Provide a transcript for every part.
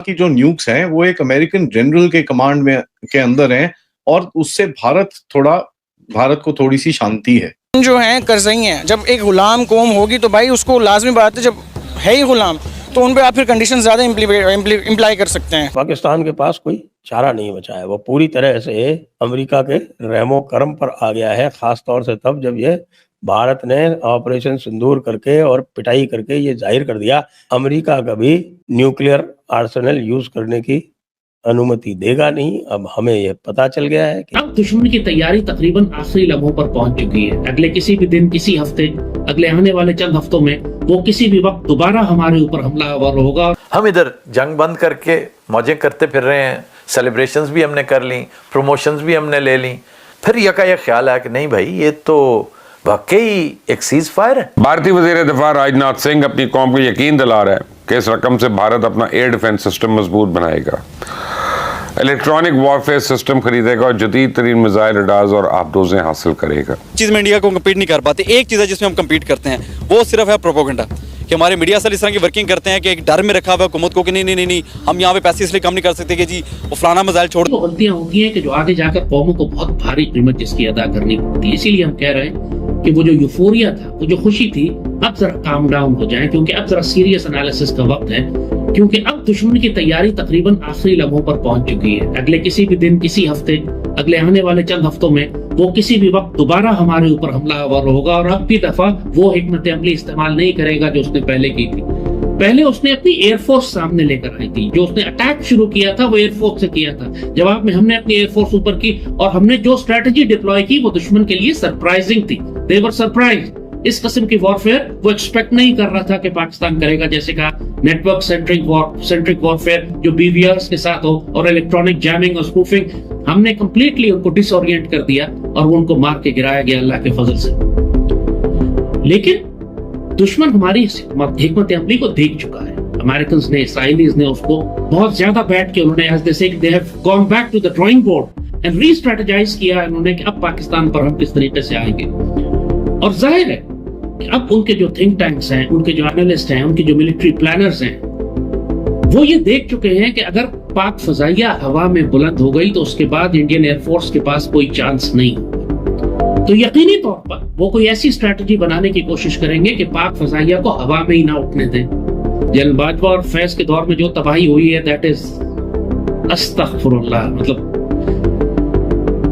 की जो न्यूक्स हैं वो एक अमेरिकन जनरल के कमांड में के अंदर हैं और उससे भारत को थोड़ी सी शांति है। जो हैं करज़ई हैं, जब एक गुलाम कौम होगी तो भाई उसको लाजमी बात है, जब है ही गुलाम तो उन पे आप फिर कंडीशन ज़्यादा इम्प्लाई कर सकते हैं। पाकिस्तान के पास कोई चारा नहीं बचा है, वो पूरी तरह से अमेरिका के रहमो करम पर आ गया है, खास तौर से तब जब ये भारत ने ऑपरेशन सिंदूर करके और पिटाई करके ये जाहिर कर दिया अमेरिका कभी न्यूक्लियर आर्सेनल यूज करने की अनुमति देगा नहीं। अब हमें ये पता चल गया है कि अब दुश्मन की तैयारी तकरीबन आखिरी लम्हों पर पहुंच चुकी है। अगले किसी भी दिन, किसी हफ्ते, अगले आने वाले चंद हफ्तों में वो किसी भी वक्त दोबारा हमारे ऊपर हमलावर होगा। हम इधर जंग बंद करके मौजें करते फिर रहे हैं, सेलिब्रेशंस भी हमने कर ली, प्रमोशंस भी हमने ले ली, फिर यकायक ख्याल आया कि नहीं भाई ये तो वाकई एक सीज फायर है। भारतीय वज़ीर दिफा राजनाथ सिंह अपनी कौम को यकीन दिला रहे हैं कि इस रकम से भारत अपना एयर डिफेंस सिस्टम मजबूत बनाएगा, इलेक्ट्रॉनिक वॉरफेयर सिस्टम खरीदेगा और जदीद तरीन मिसाइल रडार्स और आबदोजें हासिल करेगा। चीज़ में इंडिया को कम्पीट नहीं कर पाते। एक चीज़ है जिसमें हम कम्पीट करते हैं, वो सिर्फ है प्रोपोगंडा, कि हमारे मीडिया सेल इस तरह की वर्किंग करते हैं कि एक डर में रखा हुआ हुकूमत को कि नहीं हम यहाँ पे पैसे इसलिए कम नहीं कर सकते कि जी वो फलाना मिसाइल छोड़। तो गलतियां होती हैं कि जो आगे जाकर कौमों को बहुत भारी कीमत जिसकी अदा करनी पड़ती है। इसीलिए हम कह रहे हैं कि वो जो यूफोरिया था, वो जो खुशी थी, अब जरा काम डाउन हो जाए, क्योंकि अब जरा सीरियस एनालिसिस का वक्त है, क्योंकि अब दुश्मन की तैयारी तकरीबन आखिरी लम्हों पर पहुंच चुकी है। अगले किसी भी दिन, किसी हफ्ते, अगले आने वाले चंद हफ्तों में वो किसी भी वक्त दोबारा हमारे ऊपर हमलावर होगा और अब भी दफा वो हिकमत अमली इस्तेमाल नहीं करेगा जो उसने पहले की थी। पहले उसने अपनी एयरफोर्स सामने लेकर आई थी, जो उसने अटैक शुरू किया था वो एयरफोर्स से किया था। जवाब में हमने अपनी एयरफोर्स ऊपर की और हमने जो स्ट्रेटजी डिप्लॉय की वो दुश्मन के लिए सरप्राइजिंग थी। दे वर सरप्राइज्ड। इस किस्म की वॉरफेयर वो एक्सपेक्ट नहीं कर रहा था कि पाकिस्तान करेगा, जैसे कहा नेटवर्क सेंट्रिक वॉरफेयर जो बीवीआरस के साथ हो और इलेक्ट्रॉनिक जैमिंग और स्पूफिंग। हमने कंप्लीटली उनको डिसओरिएंट कर दिया और वो उनको मार के गिराया गया अल्लाह के फजल से। लेकिन दुश्मन हमारी हिकमत अमली को देख चुका है। अमेरिकन ने, इसराइलीज ने उसको बहुत ज्यादा बैठ के उन्होंने as they say they have gone back to the drawing board and restrategize किया उन्होंने कि अब पाकिस्तान पर हम किस तरीके से आएंगे। और जाहिर है कि अब उनके जो थिंक टैंक्स हैं, उनके जो एनालिस्ट हैं, उनके जो मिलिट्री प्लानर्स हैं, वो ये देख चुके हैं कि अगर पाक फजाइया हवा में बुलंद हो गई तो उसके बाद इंडियन एयरफोर्स के पास कोई चांस नहीं होगा। तो यकीनी तौर पर वो कोई ऐसी स्ट्रैटेजी बनाने की कोशिश करेंगे कि पाक फजाइया को हवा में ही ना उठने दें। जनरल बाजवा और फैज के दौर में जो तबाही हुई है, दैट इज अस्तगफुरुल्लाह। मतलब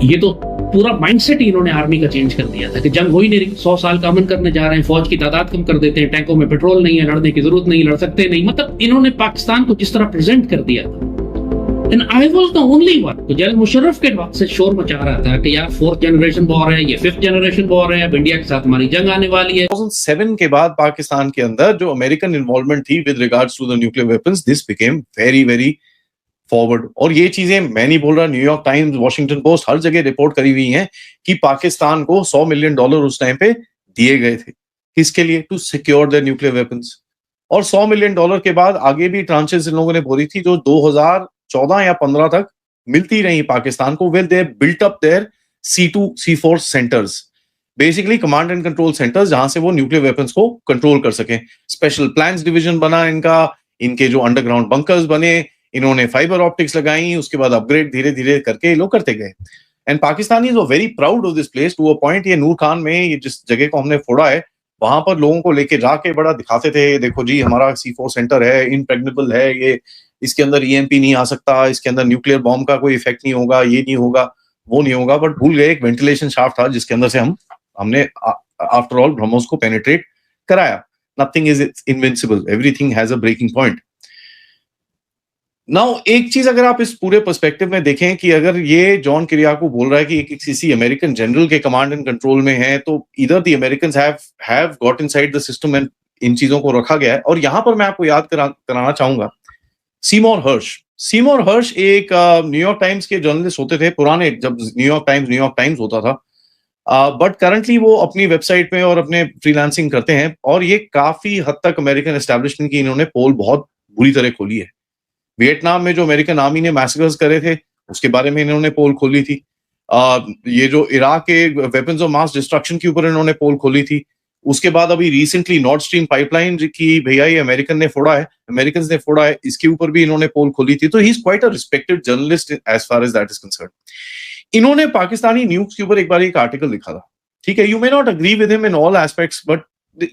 ये तो पूरा माइंडसेट ही इन्होंने आर्मी का चेंज कर दिया था कि जंग हो ही नहीं रही, 100 साल का अमन करने जा रहे हैं, फौज की तादाद कम कर देते हैं, टैंकों में पेट्रोल नहीं है, लड़ने की जरूरत नहीं, लड़ सकते नहीं। मतलब इन्होंने पाकिस्तान को जिस तरह प्रेजेंट कर दिया था। And I was the only one। तो जनरल मुशर्रफ के वक्त से शोर मचा रहा था कि यार 4th जनरेशन वॉर है, ये 5th जनरेशन वॉर है, अब इंडिया के साथ हमारी जंग आने वाली है। 2007 के बाद पाकिस्तान के अंदर जो अमेरिकन इन्वॉल्वमेंट थी with regards to the nuclear weapons, this became very very forward. और ये चीजें मैं नहीं बोल रहा, न्यूयॉर्क टाइम्स, वॉशिंगटन पोस्ट, हर जगह रिपोर्ट करी हुई हैं कि पाकिस्तान को $100 मिलियन उस टाइम पे दिए गए थे। किसके लिए? To secure the nuclear weapons. और $100 मिलियन के बाद आगे भी ट्रांचेस इन लोगों ने बोली थी जो 2014 या 15 तक मिलती रही पाकिस्तान को। Well they built up their C2 C4 centres, basically command and control centres, जहां से वो न्यूक्लियर वेपन्स को कंट्रोल कर सके। स्पेशल प्लान्स डिवीजन बना इनका, इनके जो अंडरग्राउंड बंकर्स बने, इन्होंने फाइबर ऑप्टिक्स लगाई, उसके बाद अपग्रेड धीरे धीरे करके लोग करते गए। And Pakistanis were very proud of this place to a point. ये नूर खान में, ये जिस जगह को हमने फोड़ा है, वहां पर लोगों को लेके जाके बड़ा दिखाते थे, देखो जी हमारा C4 सेंटर है, इनप्रेग्नेबल है, ये इसके अंदर EMP नहीं आ सकता, इसके अंदर न्यूक्लियर बॉम्ब का कोई इफेक्ट नहीं होगा, ये नहीं होगा, वो नहीं होगा। बट भूल गए एक वेंटिलेशन शाफ्ट था जिसके अंदर से हमने आफ्टर ऑल ब्रह्मोस को पेनिट्रेट कराया। Nothing is invincible, everything has a breaking point. Now एक चीज अगर आप इस पूरे पर्सपेक्टिव में देखें कि अगर ये जॉन किरियाको बोल रहा है कि किसी अमेरिकन जनरल के कमांड एंड कंट्रोल में है, तो इधर the Americans have got inside the system and in चीजों को रखा गया है। और यहां पर मैं आपको याद कराना चाहूंगा सीमोर हर्श एक न्यूयॉर्क टाइम्स के जर्नलिस्ट होते थे पुराने, जब न्यूयॉर्क टाइम्स होता था। बट करंटली वो अपनी वेबसाइट पे और अपने फ्रीलांसिंग करते हैं, और ये काफी हद तक अमेरिकन एस्टैब्लिशमेंट की इन्होंने पोल बहुत बुरी तरह खोली है। वियतनाम में जो अमेरिकन आर्मी ने मैसेकर्स करे थे उसके बारे में इन्होंने पोल खोली थी। ये जो इराक के वेपन्स ऑफ मास डिस्ट्रक्शन के ऊपर इन्होंने पोल खोली थी, उसके बाद अभी रिसेंटली नॉर्थ स्ट्रीम पाइपलाइन की भैया ये अमेरिकन ने फोड़ा है, अमेरिकन ने फोड़ा है, इसके ऊपर भी इन्होंने पोल खोली थी। तो he is quite a respected journalist as far as that is concern. इन्होंने पाकिस्तानी न्यूज के ऊपर एक बार एक आर्टिकल लिखा था, ठीक है, you may not agree with him in all aspects, but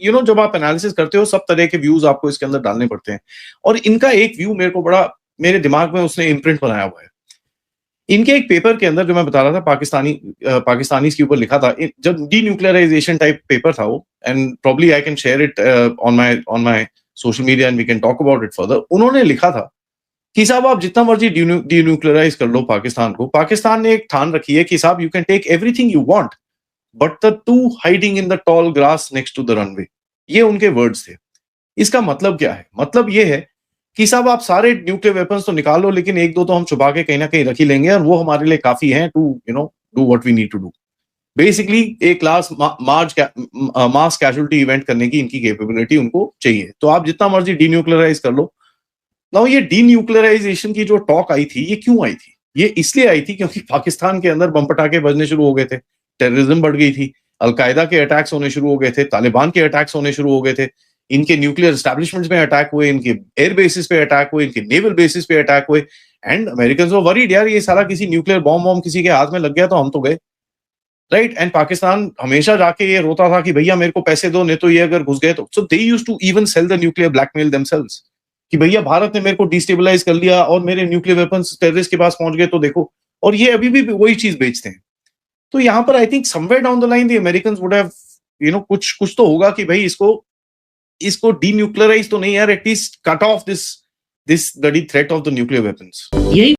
you know जब आप एनालिसिस करते हो सब तरह के व्यूज आपको इसके अंदर डालने पड़ते हैं। और इनका एक व्यू मेरे को बड़ा, मेरे दिमाग में उसने इम्प्रिंट बनाया हुआ है। इनके एक पेपर के अंदर जो मैं बता रहा था पाकिस्तानी के ऊपर लिखा था, जब डीन्यूक्लियराइजेशन टाइप पेपर था वो, and probably I can share it on my social media and we can talk about it further. उन्होंने लिखा था कि साहब आप जितना मर्जी डीन्यूक्लियराइज कर लो पाकिस्तान को, पाकिस्तान ने एक ठान रखी है कि साहब you can take everything you want but the two hiding in the tall grass next to the runway. ये उनके वर्ड्स थे। इसका मतलब क्या है? मतलब ये है कि साहब आप सारे न्यूक्लियर वेपन्स तो निकाल लो, लेकिन एक दो तो हम छुपा के कहीं ना कहीं रख ही लेंगे और वो हमारे लिए काफी है to you know do what we need to do. Basically एक मास कैजुअलिटी इवेंट करने की इनकी कैपेबिलिटी उनको चाहिए। तो आप जितना मर्जी डीन्यूक्लियराइज कर लो। नाउ ये डीन्यूक्लियराइजेशन की जो टॉक आई थी, ये क्यों आई थी? ये इसलिए आई थी क्योंकि पाकिस्तान के अंदर बम पटाखे बजने शुरू हो गए थे, टेररिज्म बढ़ गई थी, अलकायदा के अटैक्स होने शुरू हो गए थे, तालिबान के अटैक्स होने शुरू हो गए थे, इनके न्यूक्लियर एस्टैब्लिशमेंट्स में अटैक हुए, इनके एयर बेसिस पे अटैक हुए, इनके नेवल बेसिस पे अटैक हुए, एंड अमेरिकन वर वरीड, यार ये सारा किसी न्यूक्लियर बॉम्ब किसी के हाथ में लग गया तो हम तो गए, राइट। एंड पाकिस्तान हमेशा जाके ये रोता था कि भैया मेरे को पैसे दो, नहीं तो ये अगर घुस गए तो। So they used to even sell the nuclear blackmail themselves कि भैया भारत ने मेरे को डिस्टेबलाइज कर लिया और मेरे न्यूक्लियर वेपन्स टेररिस्ट के पास पहुंच गए तो देखो। और ये अभी भी वही चीज बेचते हैं। तो यहाँ पर I think somewhere down the line the Americans would have you know कुछ तो होगा कि भाई इसको डीन्यूक्लियराइज तो नहीं यार, at least cut off this bloody threat of the nuclear weapons. यही